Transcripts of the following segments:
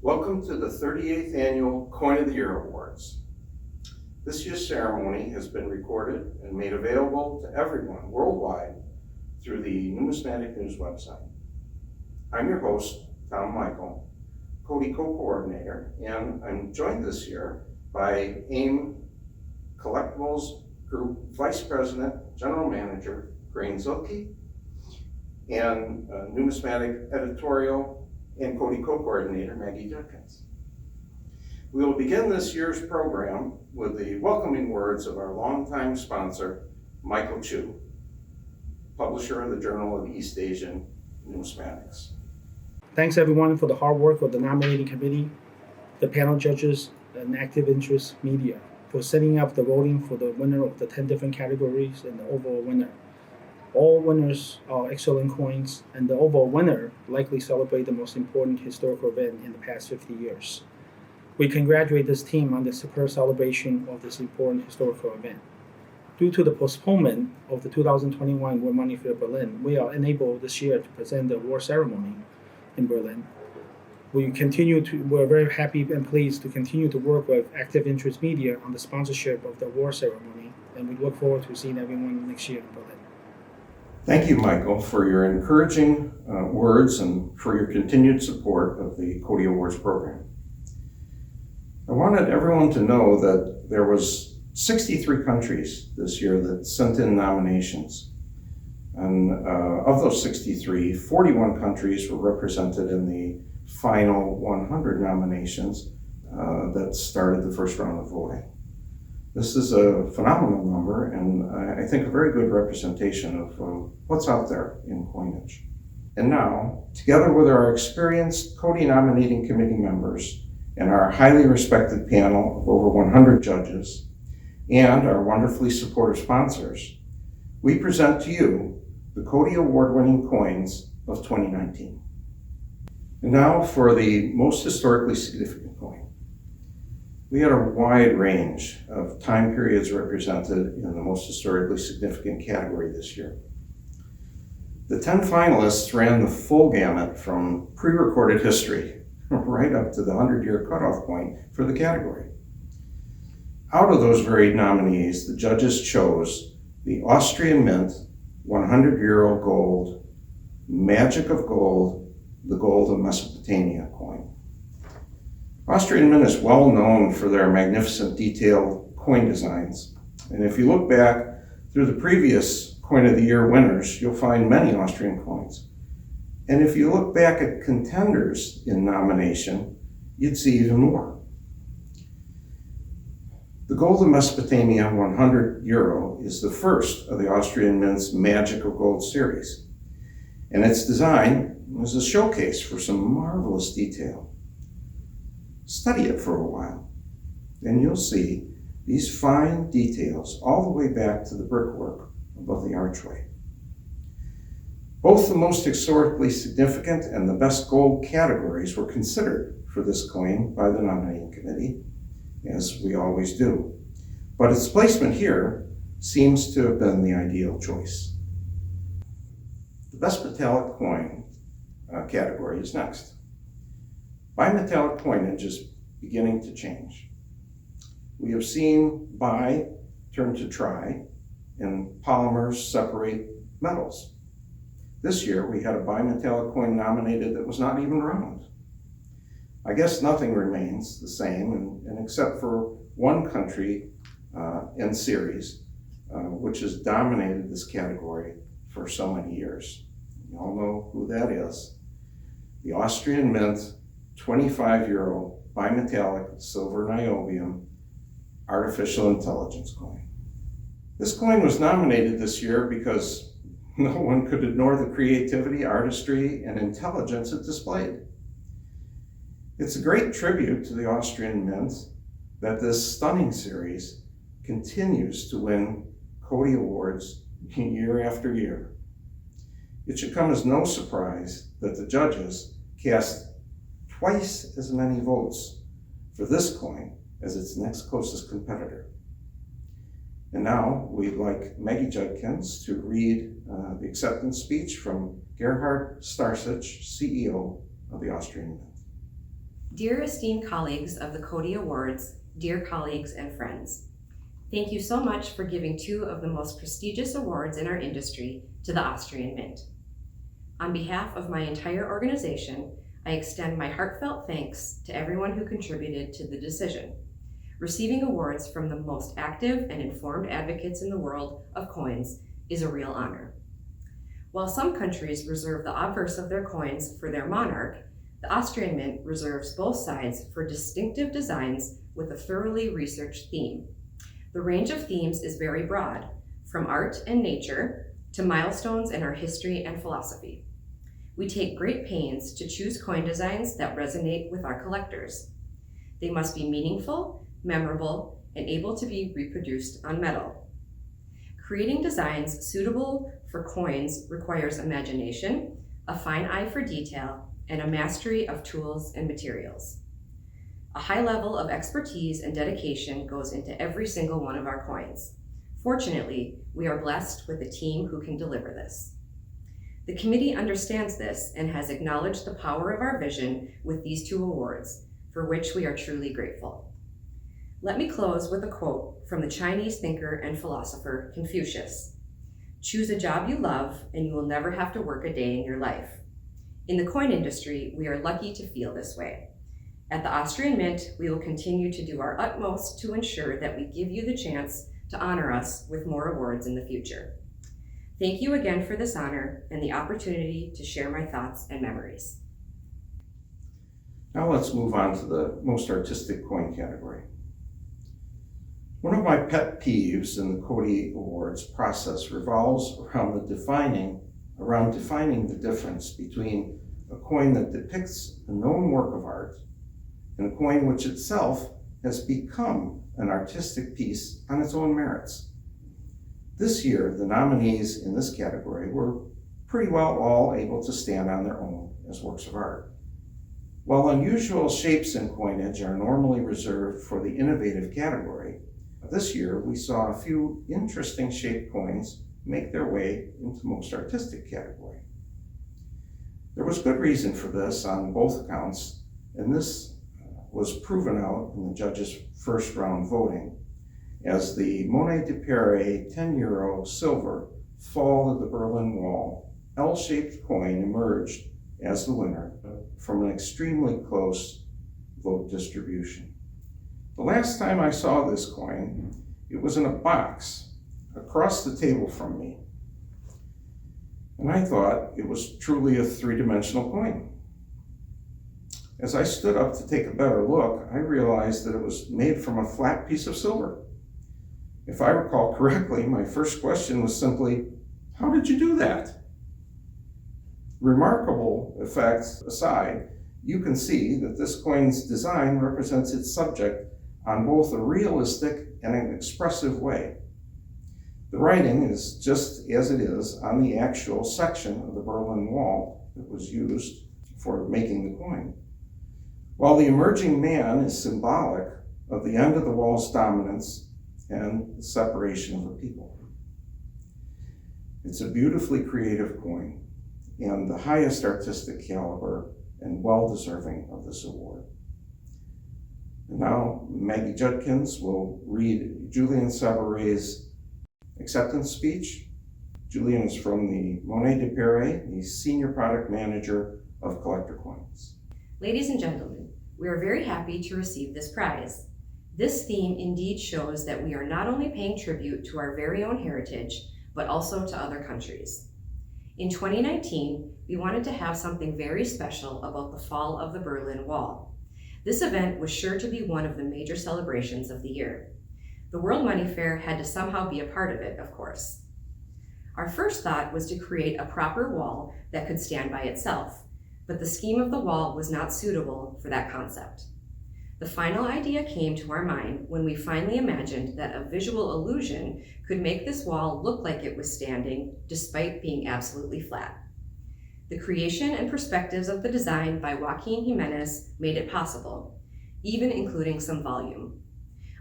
Welcome to the 38th Annual Coin of the Year Awards. This year's ceremony has been recorded and made available to everyone worldwide through the Numismatic News website. I'm your host, Tom Michael, COTY co-coordinator, and I'm joined this year by AIM Collectibles Group Vice President, General Manager, Grain Zilke, and Numismatic Editorial and COTY co-coordinator, Maggie Judkins. We will begin this year's program with the welcoming words of our longtime sponsor, Michael Chu, publisher of the Journal of East Asian Numismatics. Thanks everyone for the hard work of the nominating committee, the panel judges, and active interest media for setting up the voting for the winner of the 10 different categories and the overall winner. All winners are excellent coins, and the overall winner likely celebrate the most important historical event in the past 50 years. We congratulate this team on the superb celebration of this important historical event. Due to the postponement of the 2021 World Money Fair Berlin, we are unable this year to present the award ceremony in Berlin. We're very happy and pleased to continue to work with active interest media on the sponsorship of the award ceremony, and we look forward to seeing everyone next year in Berlin. Thank you, Michael, for your encouraging words and for your continued support of the COTY Awards program. I wanted everyone to know that there was 63 countries this year that sent in nominations. And of those 63, 41 countries were represented in the final 100 nominations that started the first round of voting. This is a phenomenal number, and I think a very good representation of what's out there in coinage. And now, together with our experienced COTY nominating committee members and our highly respected panel of over 100 judges and our wonderfully supportive sponsors, we present to you the COTY award-winning coins of 2019. And now for the most historically significant coin. We had a wide range of time periods represented in the most historically significant category this year. The 10 finalists ran the full gamut from pre-recorded history right up to the 100-year cutoff point for the category. Out of those varied nominees, the judges chose the Austrian Mint 100-euro gold, Magic of Gold, the Gold of Mesopotamia coin. Austrian Mint is well known for their magnificent detailed coin designs. And if you look back through the previous Coin of the Year winners, you'll find many Austrian coins. And if you look back at contenders in nomination, you'd see even more. The Gold of Mesopotamia 100 euro is the first of the Austrian Mint's Magic of Gold series. And its design was a showcase for some marvelous detail. Study it for a while, and you'll see these fine details all the way back to the brickwork above the archway. Both the most historically significant and the best gold categories were considered for this coin by the nominating committee, as we always do. But its placement here seems to have been the ideal choice. The best metallic coin category is next. Bimetallic coinage is beginning to change. We have seen bi turn to tri, and polymers separate metals. This year we had a bimetallic coin nominated that was not even round. I guess nothing remains the same, and except for one country and series, which has dominated this category for so many years. You all know who that is. The Austrian Mint 25 euro bimetallic silver niobium artificial intelligence coin. This coin was nominated this year because no one could ignore the creativity, artistry, and intelligence it displayed. It's a great tribute to the Austrian Mint that this stunning series continues to win COTY awards year after year. It should come as no surprise that the judges cast twice as many votes for this coin as its next closest competitor. And now we'd like Maggie Judkins to read the acceptance speech from Gerhard Starsich, CEO of the Austrian Mint. Dear esteemed colleagues of the COTY Awards, dear colleagues and friends, thank you so much for giving two of the most prestigious awards in our industry to the Austrian Mint. On behalf of my entire organization, I extend my heartfelt thanks to everyone who contributed to the decision. Receiving awards from the most active and informed advocates in the world of coins is a real honor. While some countries reserve the obverse of their coins for their monarch, the Austrian Mint reserves both sides for distinctive designs with a thoroughly researched theme. The range of themes is very broad, from art and nature to milestones in our history and philosophy. We take great pains to choose coin designs that resonate with our collectors. They must be meaningful, memorable, and able to be reproduced on metal. Creating designs suitable for coins requires imagination, a fine eye for detail, and a mastery of tools and materials. A high level of expertise and dedication goes into every single one of our coins. Fortunately, we are blessed with a team who can deliver this. The committee understands this and has acknowledged the power of our vision with these two awards, for which we are truly grateful. Let me close with a quote from the Chinese thinker and philosopher Confucius. "Choose a job you love and you will never have to work a day in your life." In the coin industry, we are lucky to feel this way. At the Austrian Mint, we will continue to do our utmost to ensure that we give you the chance to honor us with more awards in the future. Thank you again for this honor and the opportunity to share my thoughts and memories. Now let's move on to the most artistic coin category. One of my pet peeves in the COTY Awards process revolves around defining the difference between a coin that depicts a known work of art and a coin which itself has become an artistic piece on its own merits. This year, the nominees in this category were pretty well all able to stand on their own as works of art. While unusual shapes in coinage are normally reserved for the innovative category, this year we saw a few interesting shaped coins make their way into most artistic category. There was good reason for this on both accounts, and this was proven out in the judges' first round voting, as the Monnaie de Paris 10 euro silver Fall of the Berlin Wall L-shaped coin emerged as the winner from an extremely close vote distribution. The last time I saw this coin, it was in a box across the table from me, and I thought it was truly a three-dimensional coin. As I stood up to take a better look, I realized that it was made from a flat piece of silver. If I recall correctly, my first question was simply, how did you do that? Remarkable effects aside, you can see that this coin's design represents its subject on both a realistic and an expressive way. The writing is just as it is on the actual section of the Berlin Wall that was used for making the coin, while the emerging man is symbolic of the end of the wall's dominance and the separation of the people. It's a beautifully creative coin and the highest artistic caliber and well-deserving of this award. And now Maggie Judkins will read Julian Sabaret's acceptance speech. Julian is from the Monnaie de Paris, the Senior Product Manager of Collector Coins. Ladies and gentlemen, we are very happy to receive this prize. This theme indeed shows that we are not only paying tribute to our very own heritage, but also to other countries. In 2019, we wanted to have something very special about the fall of the Berlin Wall. This event was sure to be one of the major celebrations of the year. The World Money Fair had to somehow be a part of it, of course. Our first thought was to create a proper wall that could stand by itself, but the scheme of the wall was not suitable for that concept. The final idea came to our mind when we finally imagined that a visual illusion could make this wall look like it was standing despite being absolutely flat. The creation and perspectives of the design by Joaquin Jimenez made it possible, even including some volume.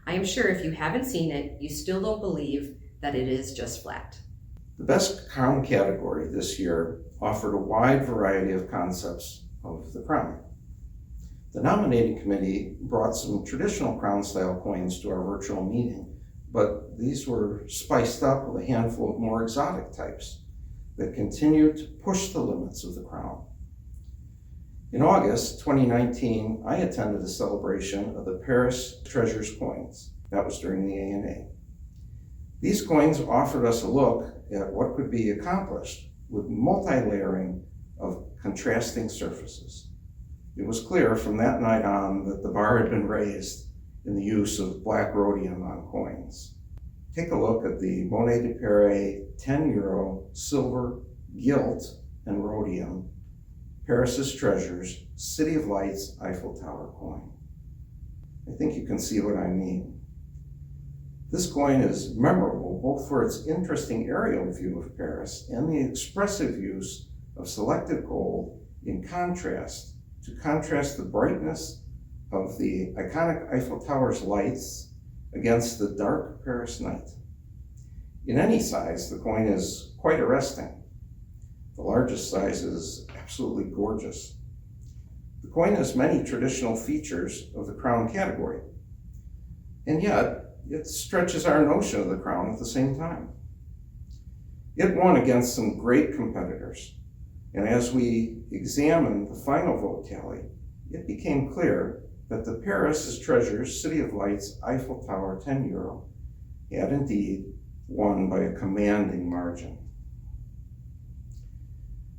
I am sure if you haven't seen it, you still don't believe that it is just flat. The Best Crown category this year offered a wide variety of concepts of the crown. The nominating committee brought some traditional crown-style coins to our virtual meeting, but these were spiced up with a handful of more exotic types that continue to push the limits of the crown. In August 2019, I attended a celebration of the Paris Treasures coins. That was during the ANA. These coins offered us a look at what could be accomplished with multi-layering of contrasting surfaces. It was clear from that night on that the bar had been raised in the use of black rhodium on coins. Take a look at the Monet de Paris 10 euro silver, gilt, and rhodium Paris's Treasures City of Lights Eiffel Tower coin. I think you can see what I mean. This coin is memorable both for its interesting aerial view of Paris and the expressive use of selected gold in contrast to contrast the brightness of the iconic Eiffel Tower's lights against the dark Paris night. In any size, the coin is quite arresting. The largest size is absolutely gorgeous. The coin has many traditional features of the crown category, and yet it stretches our notion of the crown at the same time. It won against some great competitors, and as we examined the final vote tally, it became clear that the Paris's Treasures City of Lights Eiffel Tower 10 euro had indeed won by a commanding margin.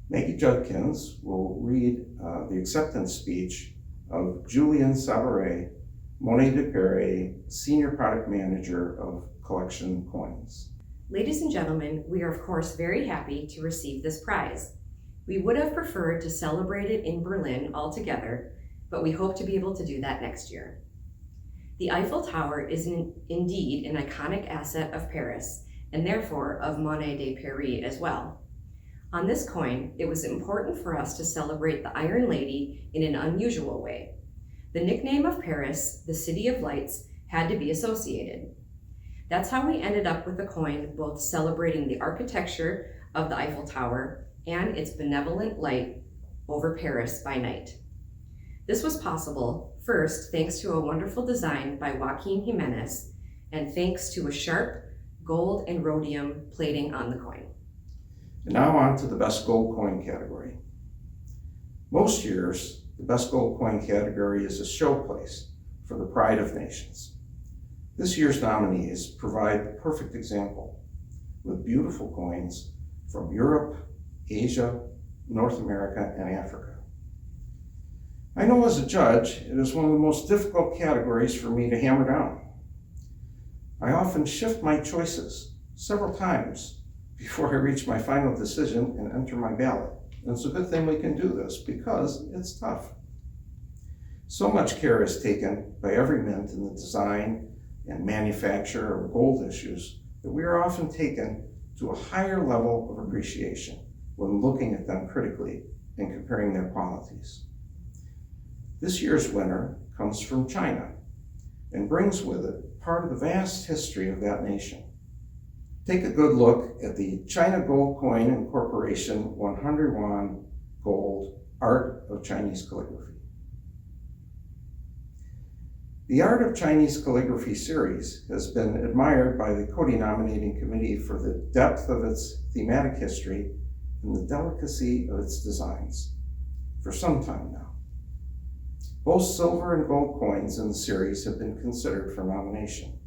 Maggie Judkins will read the acceptance speech of Julien Savary, Monet de Paris, Senior Product Manager of Collection Coins. Ladies and gentlemen, we are of course very happy to receive this prize. We would have preferred to celebrate it in Berlin altogether, but we hope to be able to do that next year. The Eiffel Tower is indeed an iconic asset of Paris, and therefore of Monet de Paris as well. On this coin, it was important for us to celebrate the Iron Lady in an unusual way. The nickname of Paris, the City of Lights, had to be associated. That's how we ended up with the coin both celebrating the architecture of the Eiffel Tower and its benevolent light over Paris by night. This was possible, first, thanks to a wonderful design by Joaquin Jimenez, and thanks to a sharp gold and rhodium plating on the coin. And now on to the best gold coin category. Most years, the best gold coin category is a showplace for the pride of nations. This year's nominees provide the perfect example with beautiful coins from Europe, Asia, North America, and Africa. I know as a judge, it is one of the most difficult categories for me to hammer down. I often shift my choices several times before I reach my final decision and enter my ballot. And it's a good thing we can do this because it's tough. So much care is taken by every mint in the design and manufacture of gold issues that we are often taken to a higher level of appreciation when looking at them critically and comparing their qualities. This year's winner comes from China and brings with it part of the vast history of that nation. Take a good look at the China Gold Coin Incorporation 100 Yuan Gold Art of Chinese Calligraphy. The Art of Chinese Calligraphy series has been admired by the COTY nominating committee for the depth of its thematic history and the delicacy of its designs for some time now. Both silver and gold coins in the series have been considered for nomination.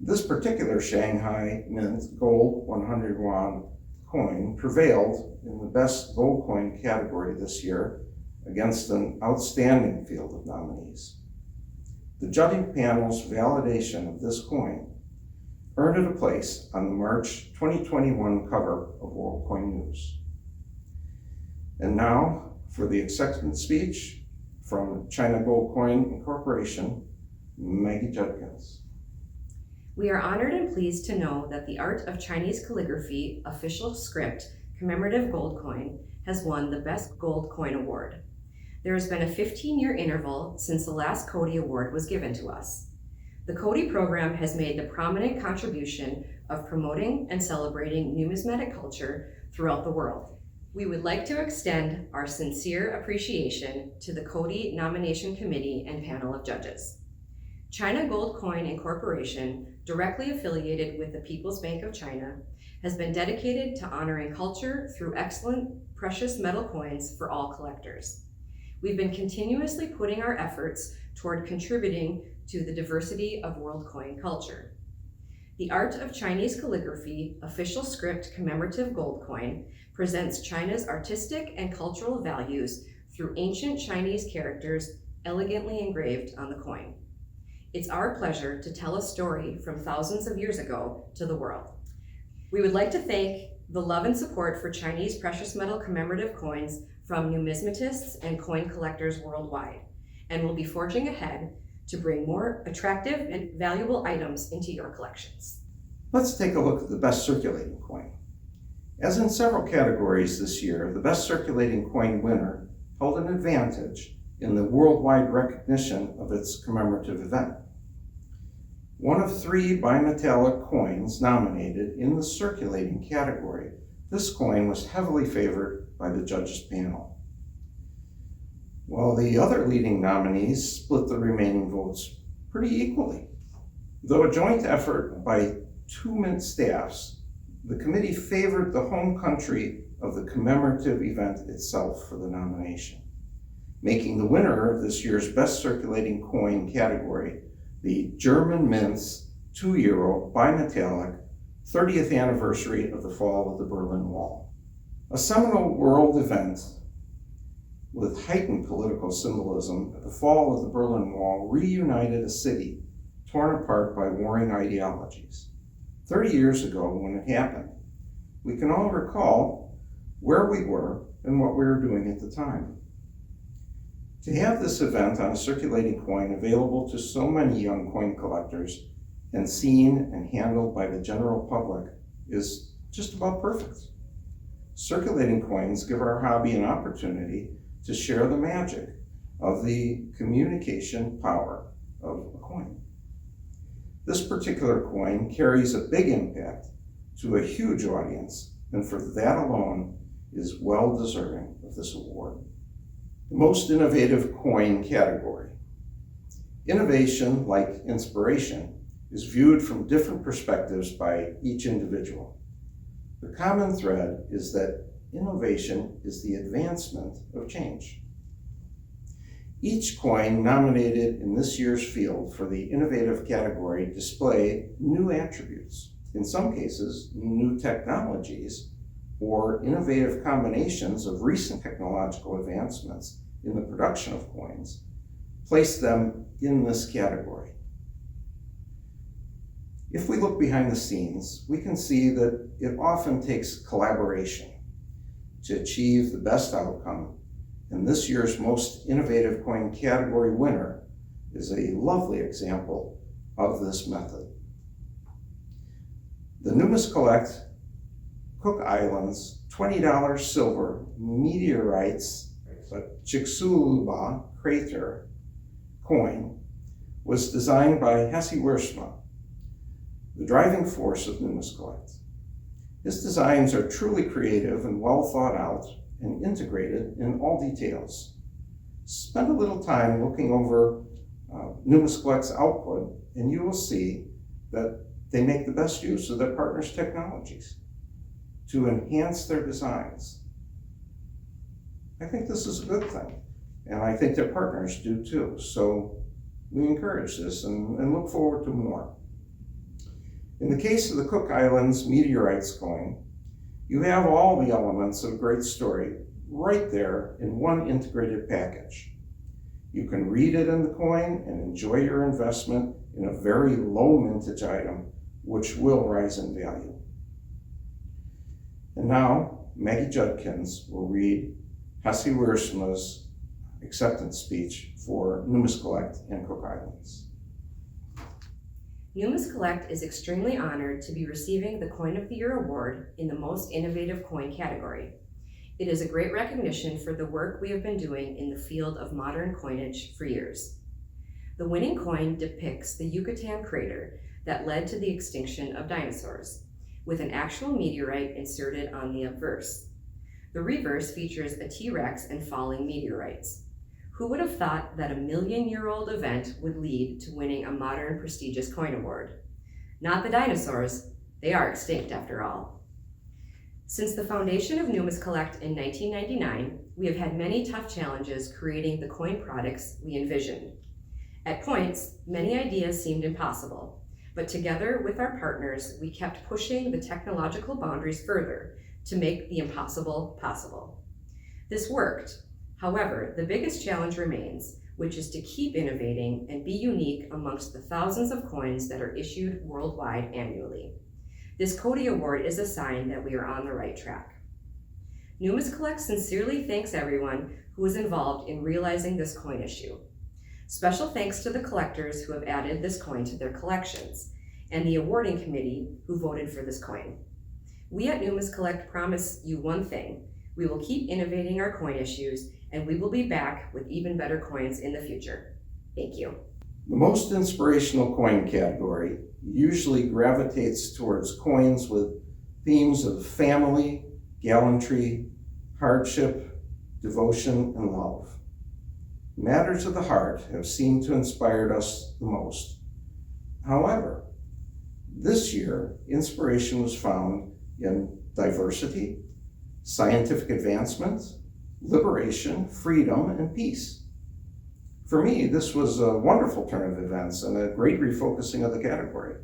This particular Shanghai Mint Gold 100 Yuan coin prevailed in the best gold coin category this year against an outstanding field of nominees. The judging panel's validation of this coin earned it a place on the March 2021 cover of World Coin News. And now for the acceptance speech from China Gold Coin Incorporation, Maggie Judkins. We are honored and pleased to know that the Art of Chinese Calligraphy official script commemorative gold coin has won the Best Gold Coin Award. There has been a 15-year interval since the last COTY Award was given to us. The COTY program has made the prominent contribution of promoting and celebrating numismatic culture throughout the world. We would like to extend our sincere appreciation to the COTY Nomination Committee and panel of judges. China Gold Coin Incorporation, directly affiliated with the People's Bank of China, has been dedicated to honoring culture through excellent precious metal coins for all collectors. We've been continuously putting our efforts toward contributing to the diversity of world coin culture. The Art of Chinese Calligraphy official script commemorative gold coin presents China's artistic and cultural values through ancient Chinese characters elegantly engraved on the coin. It's our pleasure to tell a story from thousands of years ago to the world. We would like to thank the love and support for Chinese precious metal commemorative coins from numismatists and coin collectors worldwide, and will be forging ahead to bring more attractive and valuable items into your collections. Let's take a look at the best circulating coin. As in several categories this year, the best circulating coin winner held an advantage in the worldwide recognition of its commemorative event. One of 3 bimetallic coins nominated in the circulating category, this coin was heavily favored by the judges panel. While the other leading nominees split the remaining votes pretty equally. Though a joint effort by 2 mint staffs, the committee favored the home country of the commemorative event itself for the nomination, making the winner of this year's best circulating coin category the German Mint's €2 bimetallic 30th anniversary of the fall of the Berlin Wall. A seminal world event with heightened political symbolism, the fall of the Berlin Wall reunited a city torn apart by warring ideologies. 30 years ago when it happened, we can all recall where we were and what we were doing at the time. To have this event on a circulating coin available to so many young coin collectors and seen and handled by the general public is just about perfect. Circulating coins give our hobby an opportunity to share the magic of the communication power of a coin. This particular coin carries a big impact to a huge audience, and for that alone is well deserving of this award. The most innovative coin category. Innovation, like inspiration, is viewed from different perspectives by each individual. The common thread is that innovation is the advancement of change. Each coin nominated in this year's field for the innovative category display new attributes, in some cases new technologies, or innovative combinations of recent technological advancements in the production of coins, place them in this category. If we look behind the scenes, we can see that it often takes collaboration to achieve the best outcome, and this year's most innovative coin category winner is a lovely example of this method. The Numis Collect Cook Islands $20 silver meteorites Chicxulub crater coin was designed by Hesse Wiersma, the driving force of Numis Collect. His designs are truly creative and well thought out and integrated in all details. Spend a little time looking over Numis Collect's output, and you will see that they make the best use of their partners' technologies to enhance their designs. I think this is a good thing, and I think their partners do too. So we encourage this and look forward to more. In the case of the Cook Islands meteorites coin, you have all the elements of a great story right there in one integrated package. You can read it in the coin and enjoy your investment in a very low mintage item, which will rise in value. And now, Maggie Judkins will read Hesse Wiersma's acceptance speech for Numis Collect and Cook Islands. Numis Collect is extremely honored to be receiving the Coin of the Year award in the Most Innovative Coin category. It is a great recognition for the work we have been doing in the field of modern coinage for years. The winning coin depicts the Yucatan crater that led to the extinction of dinosaurs, with an actual meteorite inserted on the obverse. The reverse features a T-Rex and falling meteorites. Who would have thought that a million-year-old event would lead to winning a modern prestigious coin award? Not the dinosaurs, they are extinct after all. Since the foundation of Numis Collect in 1999, we have had many tough challenges creating the coin products we envisioned. At points, many ideas seemed impossible, but together with our partners, we kept pushing the technological boundaries further to make the impossible possible. This worked. However, the biggest challenge remains, which is to keep innovating and be unique amongst the thousands of coins that are issued worldwide annually. This COTY Award is a sign that we are on the right track. Numis Collect sincerely thanks everyone who was involved in realizing this coin issue. Special thanks to the collectors who have added this coin to their collections, and the awarding committee who voted for this coin. We at Numis Collect promise you one thing: we will keep innovating our coin issues, and we will be back with even better coins in the future. Thank you. The most inspirational coin category usually gravitates towards coins with themes of family, gallantry, hardship, devotion, and love. Matters of the heart have seemed to inspire us the most. However, this year, inspiration was found in diversity, scientific advancement, liberation, freedom, and peace. For me, this was a wonderful turn of events and a great refocusing of the category.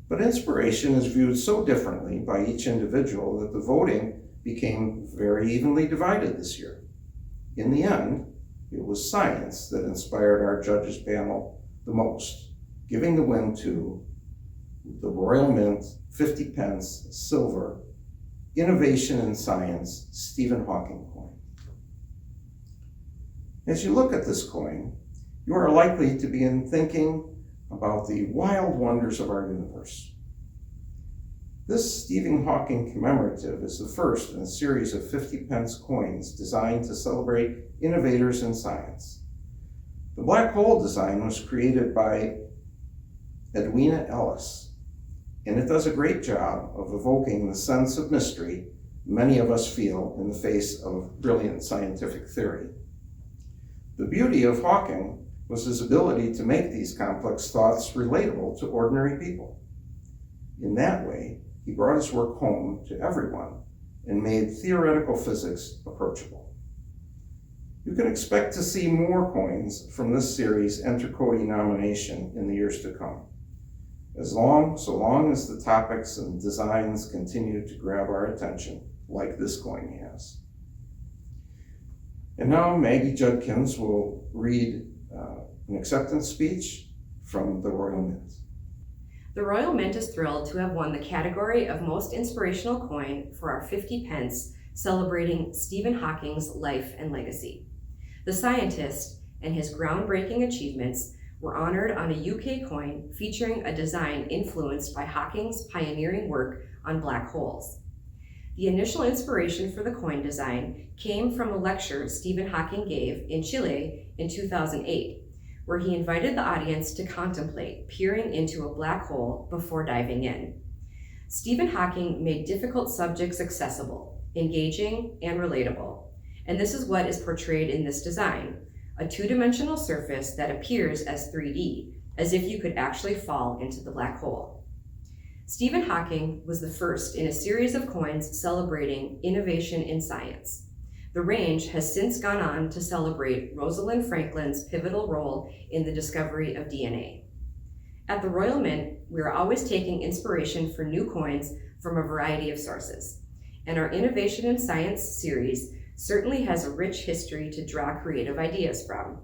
But inspiration is viewed so differently by each individual that the voting became very evenly divided this year. In the end, it was science that inspired our judges panel the most, giving the win to the Royal Mint 50 pence silver Innovation in Science Stephen Hawking coin. As you look at this coin, you are likely to begin thinking about the wild wonders of our universe. This Stephen Hawking commemorative is the first in a series of 50 pence coins designed to celebrate innovators in science. The black hole design was created by Edwina Ellis, and it does a great job of evoking the sense of mystery many of us feel in the face of brilliant scientific theory. The beauty of Hawking was his ability to make these complex thoughts relatable to ordinary people. In that way, he brought his work home to everyone and made theoretical physics approachable. You can expect to see more coins from this series enter COTY nomination in the years to come, so long as the topics and designs continue to grab our attention, like this coin has. And now Maggie Judkins will read an acceptance speech from the Royal Mint. The Royal Mint is thrilled to have won the category of Most Inspirational Coin for our 50 pence celebrating Stephen Hawking's life and legacy. The scientist and his groundbreaking achievements were honored on a UK coin featuring a design influenced by Hawking's pioneering work on black holes. The initial inspiration for the coin design came from a lecture Stephen Hawking gave in Chile in 2008, where he invited the audience to contemplate peering into a black hole before diving in. Stephen Hawking made difficult subjects accessible, engaging, and relatable, and this is what is portrayed in this design, a two-dimensional surface that appears as 3D, as if you could actually fall into the black hole. Stephen Hawking was the first in a series of coins celebrating innovation in science. The range has since gone on to celebrate Rosalind Franklin's pivotal role in the discovery of DNA. At the Royal Mint, we are always taking inspiration for new coins from a variety of sources, and our Innovation in Science series certainly has a rich history to draw creative ideas from.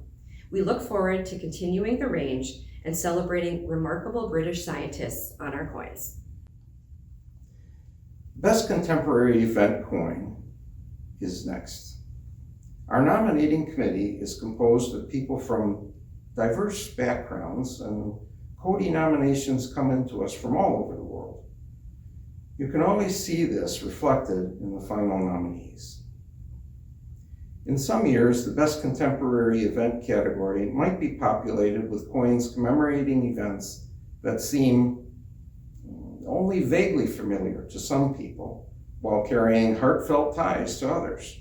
We look forward to continuing the range and celebrating remarkable British scientists on our coins. Best Contemporary Event Coin is next. Our nominating committee is composed of people from diverse backgrounds, and COTY nominations come into us from all over the world. You can always see this reflected in the final nominees. In some years, the Best Contemporary Event category might be populated with coins commemorating events that seem only vaguely familiar to some people, while carrying heartfelt ties to others.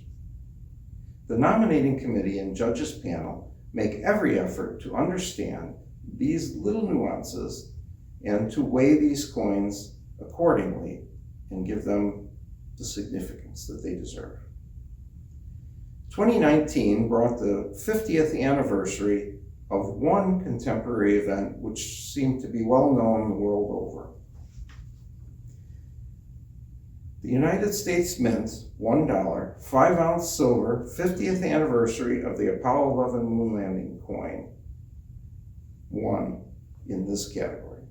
The nominating committee and judges panel make every effort to understand these little nuances and to weigh these coins accordingly and give them the significance that they deserve. 2019 brought the 50th anniversary of one contemporary event which seemed to be well known the world over. The United States Mint $1 5-ounce silver 50th anniversary of the Apollo 11 moon landing coin won in this category.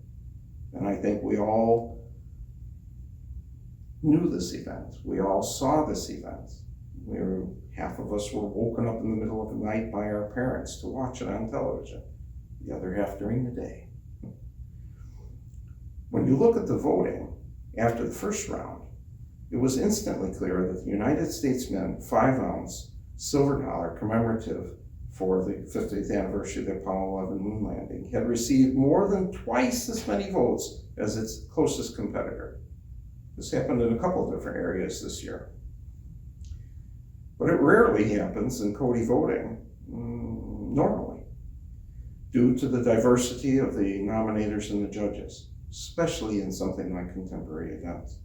And I think we all knew this event. We all saw this event. Half of us were woken up in the middle of the night by our parents to watch it on television, the other half during the day. When you look at the voting after the first round, it was instantly clear that the United States Mint 5-ounce silver dollar commemorative for the 50th anniversary of the Apollo 11 moon landing had received more than twice as many votes as its closest competitor. This happened in a couple of different areas this year. But it rarely happens in COTY voting normally, due to the diversity of the nominators and the judges, especially in something like contemporary events.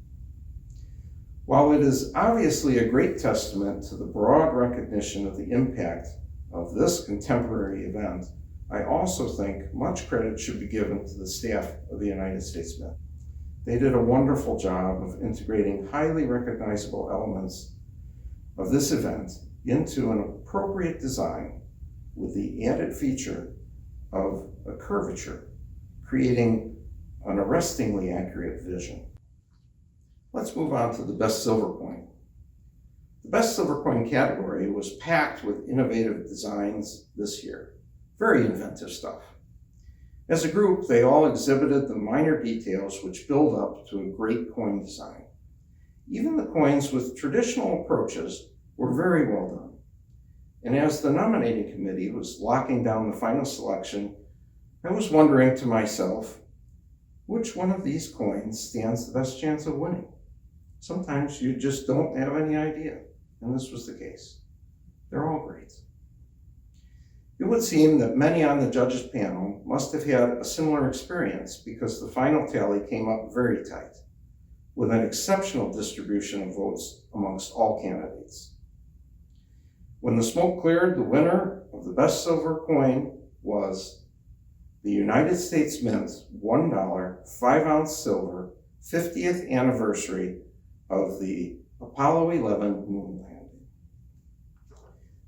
While it is obviously a great testament to the broad recognition of the impact of this contemporary event, I also think much credit should be given to the staff of the United States Mint. They did a wonderful job of integrating highly recognizable elements of this event into an appropriate design with the added feature of a curvature, creating an arrestingly accurate vision. Let's move on to the best silver coin. The best silver coin category was packed with innovative designs this year. Very inventive stuff. As a group, they all exhibited the minor details which build up to a great coin design. Even the coins with traditional approaches were very well done. And as the nominating committee was locking down the final selection, I was wondering to myself, which one of these coins stands the best chance of winning? Sometimes you just don't have any idea, and this was the case. They're all great. It would seem that many on the judges panel must have had a similar experience because the final tally came up very tight, with an exceptional distribution of votes amongst all candidates. When the smoke cleared, the winner of the best silver coin was the United States Mint $1 5-ounce silver 50th anniversary of the Apollo 11 moon landing.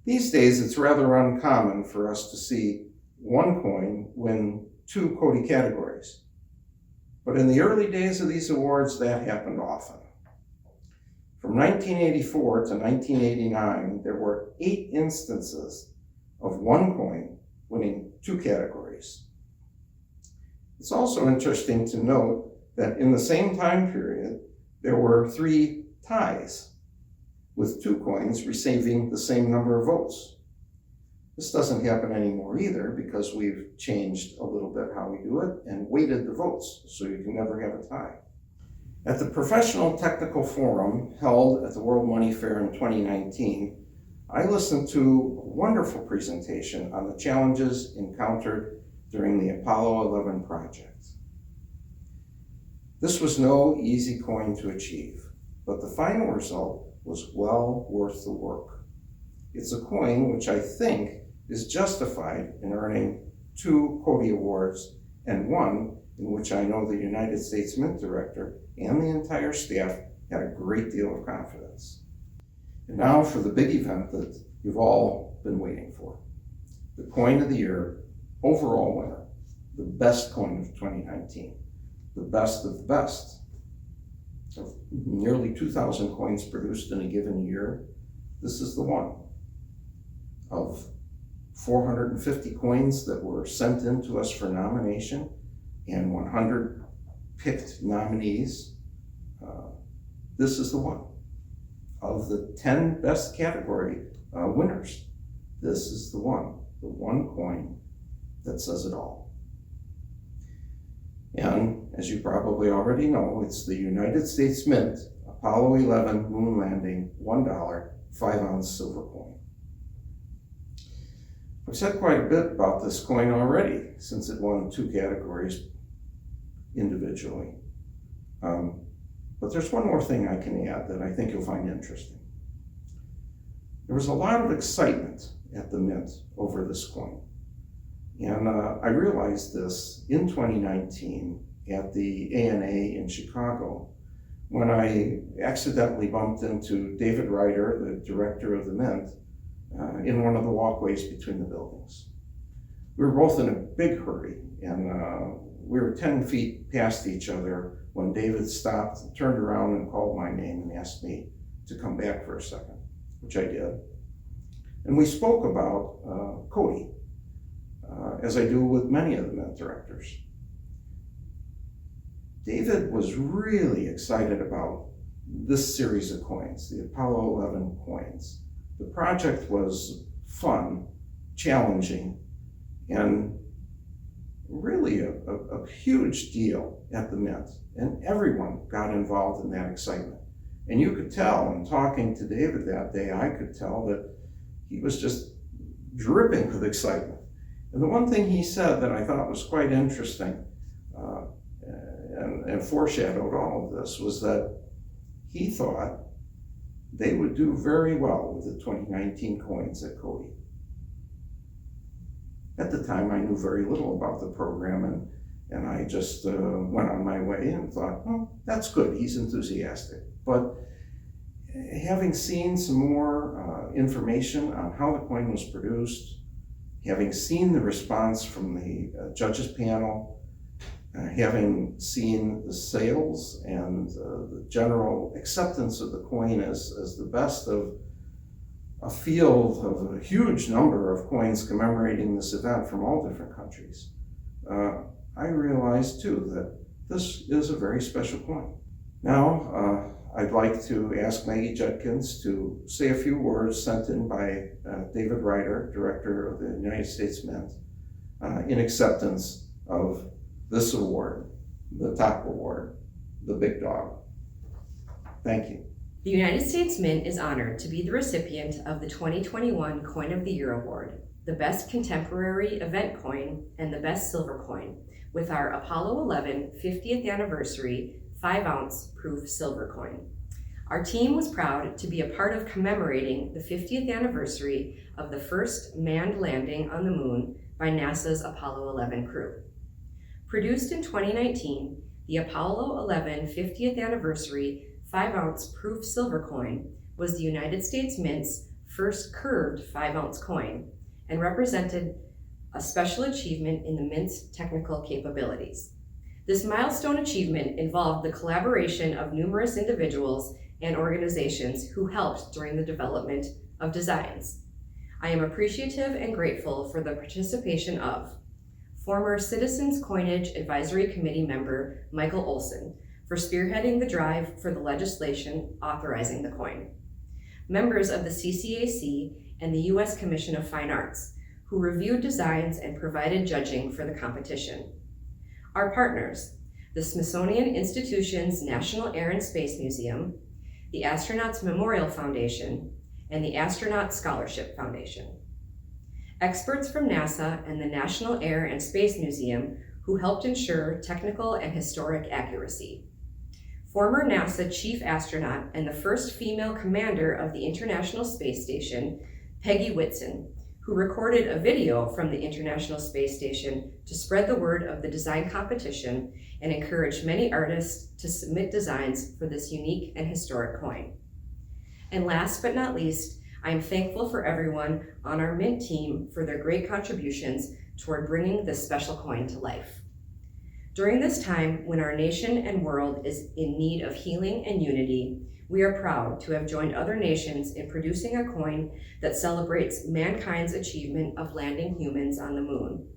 These days, it's rather uncommon for us to see one coin win two COTY categories. But in the early days of these awards, that happened often. From 1984 to 1989, there were 8 instances of one coin winning 2 categories. It's also interesting to note that in the same time period, there were 3 ties, with 2 coins receiving the same number of votes. This doesn't happen anymore either because we've changed a little bit how we do it and weighted the votes so you can never have a tie. At the Professional Technical Forum held at the World Money Fair in 2019, I listened to a wonderful presentation on the challenges encountered during the Apollo 11 project. This was no easy coin to achieve, but the final result was well worth the work. It's a coin which I think is justified in earning 2 COTY awards and one in which I know the United States Mint Director and the entire staff had a great deal of confidence. And now for the big event that you've all been waiting for. The coin of the year, overall winner, the best coin of 2019, the best of the best. Of nearly 2,000 coins produced in a given year, this is the one. Of 450 coins that were sent in to us for nomination and 100 picked nominees, this is the one. Of the 10 best category winners, this is the one coin that says it all. And as you probably already know, it's the United States Mint Apollo 11 moon landing, $1, 5-ounce silver coin. I've said quite a bit about this coin already, since it won 2 categories individually. But there's one more thing I can add that I think you'll find interesting. There was a lot of excitement at the Mint over this coin. And I realized this in 2019 at the ANA in Chicago, when I accidentally bumped into David Ryder, the director of the Mint, in one of the walkways between the buildings. We were both in a big hurry, and we were 10 feet past each other when David stopped, turned around and called my name and asked me to come back for a second, which I did. And we spoke about COTY, as I do with many of the Mint directors. David was really excited about this series of coins, the Apollo 11 coins. The project was fun, challenging, and really a huge deal at the Mint. And everyone got involved in that excitement. And you could tell, in talking to David that day, I could tell that he was just dripping with excitement. And the one thing he said that I thought was quite interesting and foreshadowed all of this was that he thought they would do very well with the 2019 coins at COTY. At the time, I knew very little about the program, and I just went on my way and thought, oh, that's good, he's enthusiastic. But having seen some more information on how the coin was produced, having seen the response from the judges panel, having seen the sales and the general acceptance of the coin as the best of a field of a huge number of coins commemorating this event from all different countries, I realized too that this is a very special coin. Now, I'd like to ask Maggie Judkins to say a few words sent in by David Ryder, Director of the United States Mint, in acceptance of this award, the top award, the big dog. Thank you. The United States Mint is honored to be the recipient of the 2021 Coin of the Year Award, the Best Contemporary Event Coin, and the Best Silver Coin, with our Apollo 11 50th Anniversary 5-ounce proof silver coin. Our team was proud to be a part of commemorating the 50th anniversary of the first manned landing on the moon by NASA's Apollo 11 crew. Produced in 2019, the Apollo 11 50th Anniversary 5-ounce proof silver coin was the United States Mint's first curved 5-ounce coin and represented a special achievement in the Mint's technical capabilities. This milestone achievement involved the collaboration of numerous individuals and organizations who helped during the development of designs. I am appreciative and grateful for the participation of former Citizens Coinage Advisory Committee member Michael Olson for spearheading the drive for the legislation authorizing the coin, members of the CCAC and the U.S. Commission of Fine Arts, who reviewed designs and provided judging for the competition. Our partners, the Smithsonian Institution's National Air and Space Museum, the Astronauts Memorial Foundation, and the Astronaut Scholarship Foundation. Experts from NASA and the National Air and Space Museum who helped ensure technical and historic accuracy. Former NASA chief astronaut and the first female commander of the International Space Station, Peggy Whitson, who recorded a video from the International Space Station to spread the word of the design competition and encourage many artists to submit designs for this unique and historic coin. And last but not least, I am thankful for everyone on our Mint team for their great contributions toward bringing this special coin to life. During this time when our nation and world is in need of healing and unity, we are proud to have joined other nations in producing a coin that celebrates mankind's achievement of landing humans on the moon,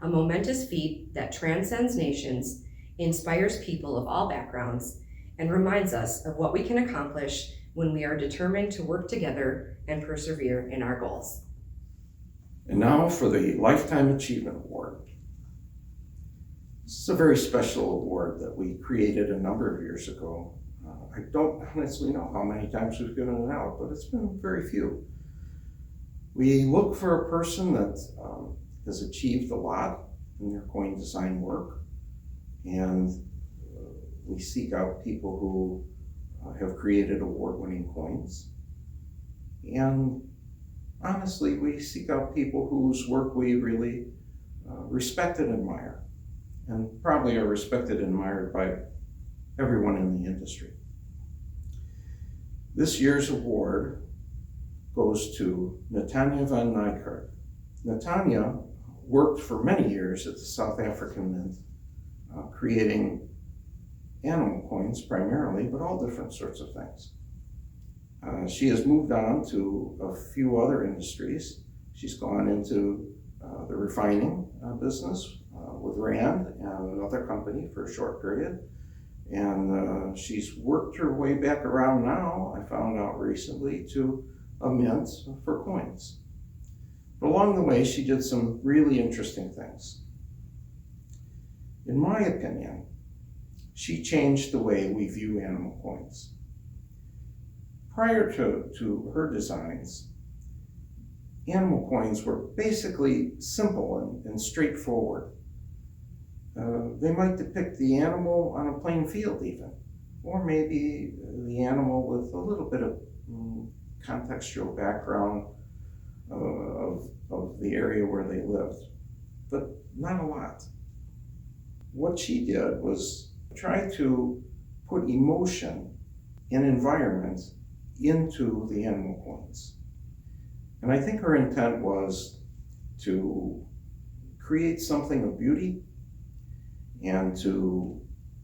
a momentous feat that transcends nations, inspires people of all backgrounds, and reminds us of what we can accomplish when we are determined to work together and persevere in our goals. And now for the Lifetime Achievement Award. This is a very special award that we created a number of years ago I don't honestly know how many times we've given it out, but it's been very few. We look for a person that has achieved a lot in their coin design work, and we seek out people who have created award-winning coins. And honestly, we seek out people whose work we really respect and admire, and probably are respected and admired by everyone in the industry. This year's award goes to Natanya van Nijkerk. Natanya worked for many years at the South African Mint, creating animal coins primarily, but all different sorts of things. She has moved on to a few other industries. She's gone into the refining business with Rand and another company for a short period. And she's worked her way back around now, I found out recently, to a mint for coins. But along the way, she did some really interesting things. In my opinion, she changed the way we view animal coins. Prior to her designs, animal coins were basically simple and straightforward. They might depict the animal on a plain field even, or maybe the animal with a little bit of contextual background of the area where they lived, but not a lot. What she did was try to put emotion and environment into the animal coins. And I think her intent was to create something of beauty and to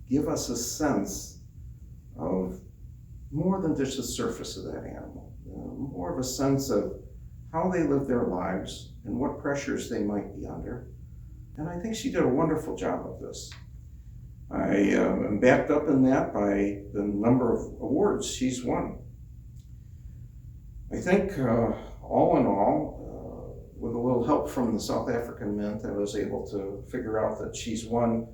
give us a sense of more than just the surface of that animal, more of a sense of how they live their lives and what pressures they might be under. And I think she did a wonderful job of this. I am backed up in that by the number of awards she's won. I think all in all, with a little help from the South African Mint, I was able to figure out that she's won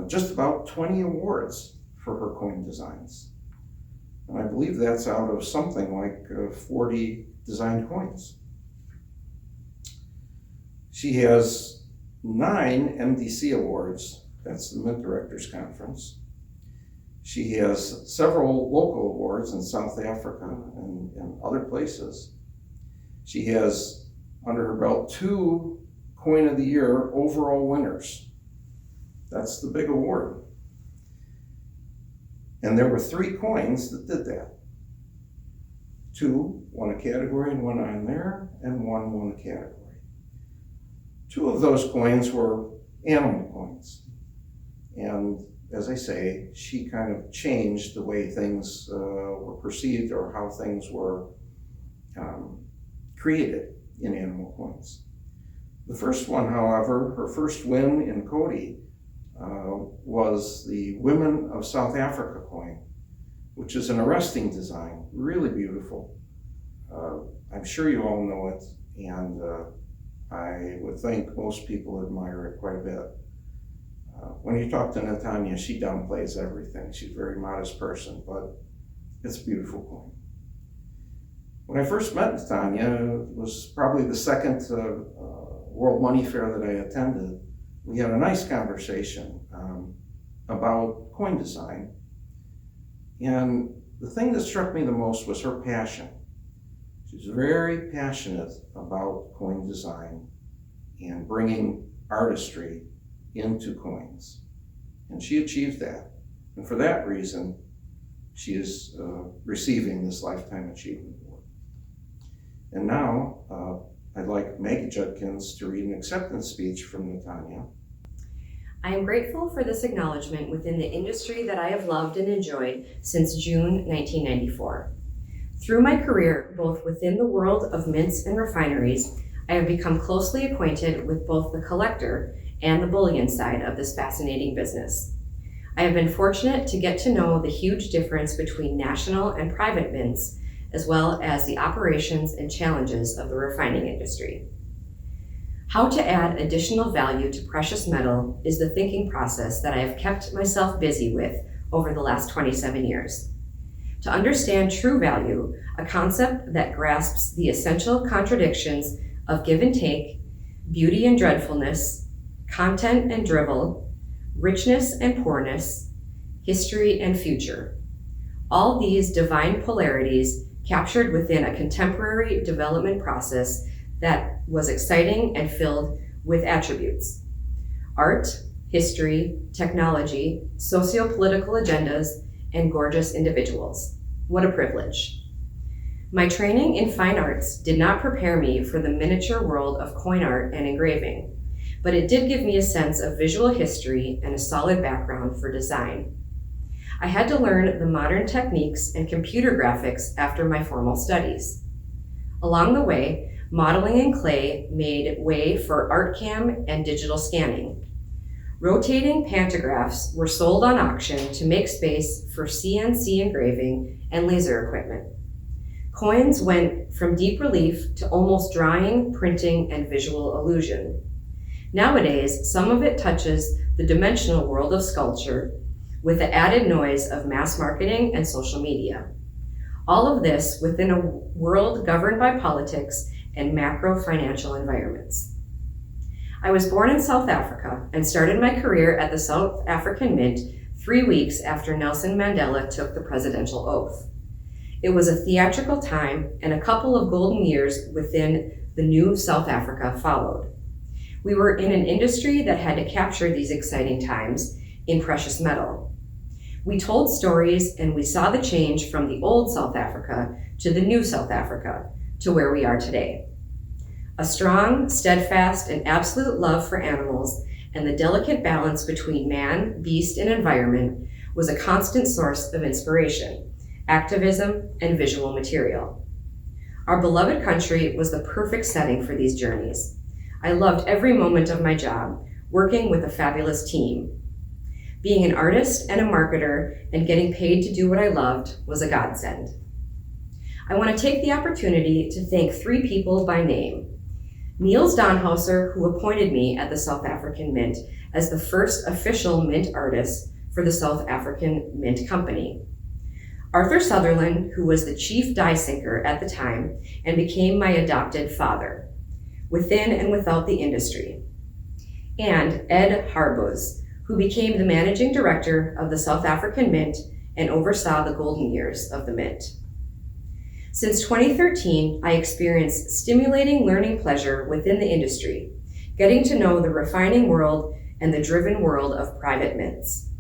just about 20 awards for her coin designs. And I believe that's out of something like 40 designed coins. She has 9 MDC awards, that's the Mint Directors Conference. She has several local awards in South Africa and other places. She has, under her belt, 2 Coin of the Year overall winners. That's the big award. And there were 3 coins that did that. 2 won a category and went on there, and 1 won a category. 2 of those coins were animal coins. And as I say, she kind of changed the way things were perceived or how things were created in animal coins. The first one, however, her first win in COTY was the Women of South Africa coin, which is an arresting design, really beautiful. I'm sure you all know it, and I would think most people admire it quite a bit. When you talk to Natanya, she downplays everything. She's a very modest person, but it's a beautiful coin. When I first met Natanya, it was probably the second World Money Fair that I attended. We had a nice conversation about coin design. And the thing that struck me the most was her passion. She's very passionate about coin design and bringing artistry into coins. And she achieved that. And for that reason, she is receiving this Lifetime Achievement Award. And now, I'd like Maggie Judkins to read an acceptance speech from Natanya. I am grateful for this acknowledgement within the industry that I have loved and enjoyed since June 1994. Through my career, both within the world of mints and refineries, I have become closely acquainted with both the collector and the bullion side of this fascinating business. I have been fortunate to get to know the huge difference between national and private mints, as well as the operations and challenges of the refining industry. How to add additional value to precious metal is the thinking process that I have kept myself busy with over the last 27 years. To understand true value, a concept that grasps the essential contradictions of give and take, beauty and dreadfulness, content and drivel, richness and poorness, history and future. All these divine polarities captured within a contemporary development process that was exciting and filled with attributes. Art, history, technology, socio-political agendas, and gorgeous individuals. What a privilege. My training in fine arts did not prepare me for the miniature world of coin art and engraving, but it did give me a sense of visual history and a solid background for design. I had to learn the modern techniques and computer graphics after my formal studies. Along the way, modeling in clay made way for ArtCam and digital scanning. Rotating pantographs were sold on auction to make space for CNC engraving and laser equipment. Coins went from deep relief to almost drawing, printing, and visual illusion. Nowadays, some of it touches the dimensional world of sculpture with the added noise of mass marketing and social media. All of this within a world governed by politics and macro financial environments. I was born in South Africa and started my career at the South African Mint 3 weeks after Nelson Mandela took the presidential oath. It was a theatrical time, and a couple of golden years within the new South Africa followed. We were in an industry that had to capture these exciting times in precious metal. We told stories and we saw the change from the old South Africa to the new South Africa to where we are today. A strong, steadfast, and absolute love for animals and the delicate balance between man, beast, and environment was a constant source of inspiration, activism, and visual material. Our beloved country was the perfect setting for these journeys. I loved every moment of my job, working with a fabulous team. Being an artist and a marketer and getting paid to do what I loved was a godsend. I want to take the opportunity to thank 3 people by name. Niels Donhauser, who appointed me at the South African Mint as the first official mint artist for the South African Mint Company. Arthur Sutherland, who was the chief die sinker at the time and became my adopted father, within and without the industry. And Ed Harbuz, who became the managing director of the South African Mint and oversaw the golden years of the Mint. Since 2013, I experienced stimulating learning pleasure within the industry, getting to know the refining world and the driven world of private mints.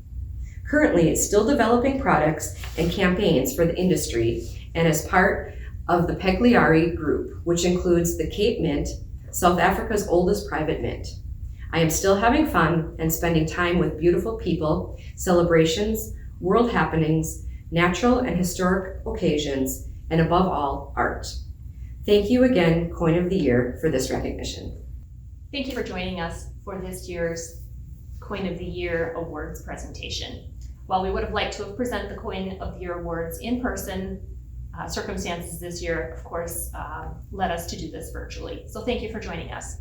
Currently, it's still developing products and campaigns for the industry and as part of the Pegliari Group, which includes the Cape Mint, South Africa's oldest private mint. I am still having fun and spending time with beautiful people, celebrations, world happenings, natural and historic occasions, and above all, art. Thank you again, Coin of the Year, for this recognition. Thank you for joining us for this year's Coin of the Year Awards presentation. While we would have liked to have presented the Coin of the Year Awards in person, circumstances this year, of course, led us to do this virtually. So thank you for joining us.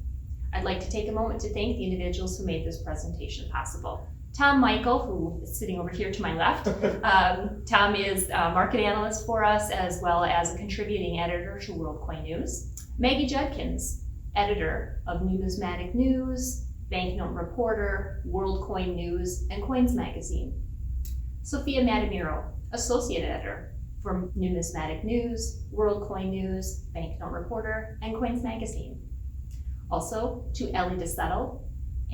I'd like to take a moment to thank the individuals who made this presentation possible. Tom Michael, who is sitting over here to my left. Tom is a market analyst for us, as well as a contributing editor to World Coin News. Maggie Judkins, editor of Numismatic News, Banknote Reporter, World Coin News, and Coins Magazine. Sophia Matamiro, associate editor for Numismatic News, World Coin News, Banknote Reporter, and Coins Magazine. Also to Ellie DeSettle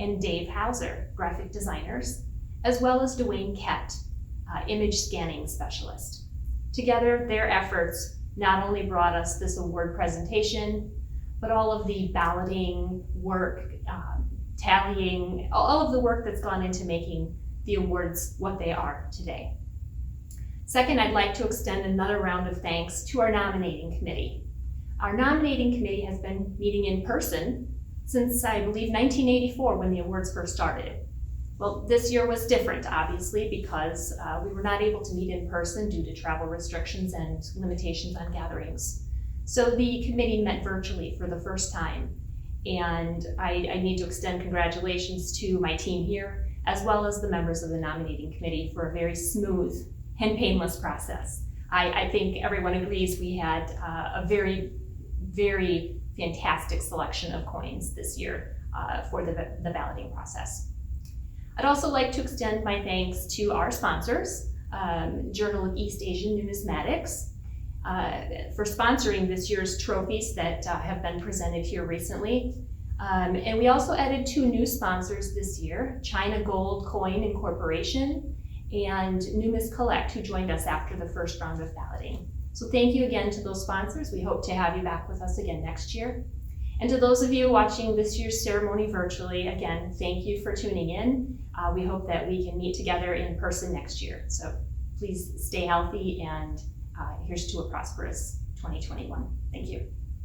and Dave Hauser, graphic designers, as well as Dwayne Kett, image scanning specialist. Together, their efforts not only brought us this award presentation, but all of the balloting work, tallying, all of the work that's gone into making the awards what they are today. Second, I'd like to extend another round of thanks to our nominating committee. Our nominating committee has been meeting in person since, I believe, 1984 when the awards first started. Well, this year was different, obviously, because we were not able to meet in person due to travel restrictions and limitations on gatherings. So the committee met virtually for the first time. And I need to extend congratulations to my team here, as well as the members of the nominating committee for a very smooth and painless process. I think everyone agrees we had a very, very fantastic selection of coins this year for the balloting process. I'd also like to extend my thanks to our sponsors, Journal of East Asian Numismatics, for sponsoring this year's trophies that have been presented here recently. And we also added 2 new sponsors this year, China Gold Coin Incorporation and Numis Collect, who joined us after the first round of balloting. So thank you again to those sponsors. We hope to have you back with us again next year. And to those of you watching this year's ceremony virtually, again, thank you for tuning in. We hope that we can meet together in person next year. So please stay healthy, and here's to a prosperous 2021. Thank you.